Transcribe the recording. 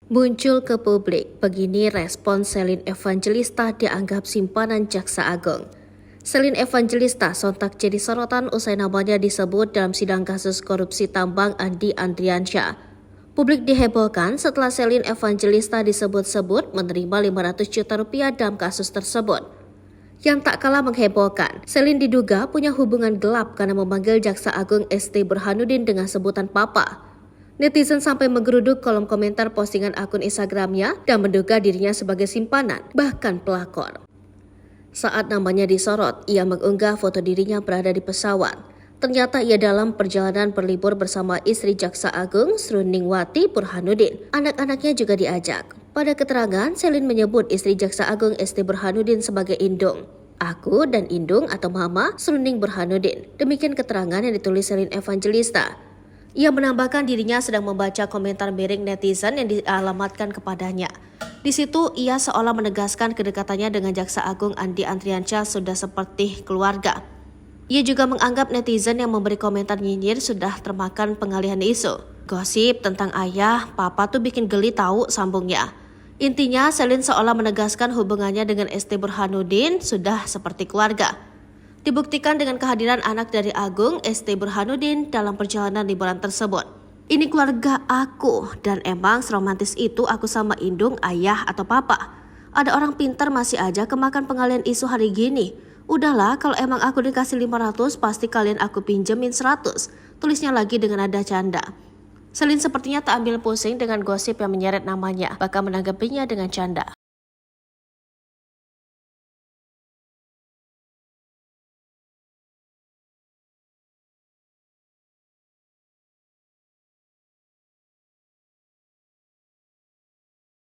Muncul ke publik, begini respon Selin Evangelista dianggap simpanan Jaksa Agung. Selin Evangelista sontak jadi sorotan usai namanya disebut dalam sidang kasus korupsi tambang Andi Andriansyah. Publik dihebohkan setelah Selin Evangelista disebut-sebut menerima 500 juta rupiah dalam kasus tersebut. Yang tak kalah menghebohkan, Selin diduga punya hubungan gelap karena memanggil Jaksa Agung ST Burhanuddin dengan sebutan Papa. Netizen sampai menggeruduk kolom komentar postingan akun Instagramnya dan menduga dirinya sebagai simpanan, bahkan pelakor. Saat namanya disorot, ia mengunggah foto dirinya berada di pesawat. Ternyata ia dalam perjalanan berlibur bersama istri Jaksa Agung Sruningwati Burhanuddin. Anak-anaknya juga diajak. Pada keterangan, Selin menyebut istri Jaksa Agung ST Burhanuddin sebagai Indung. Aku dan Indung atau Mama Sruning Burhanuddin. Demikian keterangan yang ditulis Selin Evangelista. Ia menambahkan dirinya sedang membaca komentar miring netizen yang dialamatkan kepadanya. Di situ ia seolah menegaskan kedekatannya dengan Jaksa Agung Andi Andriansyah sudah seperti keluarga. Ia juga menganggap netizen yang memberi komentar nyinyir sudah termakan pengalihan isu. Gosip tentang ayah, papa tuh bikin geli tahu, sambungnya. Intinya Selin seolah menegaskan hubungannya dengan ST Burhanuddin sudah seperti keluarga. Dibuktikan dengan kehadiran anak dari Agung ST Burhanuddin dalam perjalanan liburan tersebut. Ini keluarga aku dan emang seromantis itu aku sama Indung, ayah atau papa. Ada orang pintar masih aja kemakan pengalian isu hari gini. Udahlah, kalau emang aku dikasih 500 pasti kalian aku pinjemin 100. Tulisnya lagi dengan nada canda. Selin sepertinya tak ambil pusing dengan gosip yang menyeret namanya, bahkan menanggapinya dengan canda.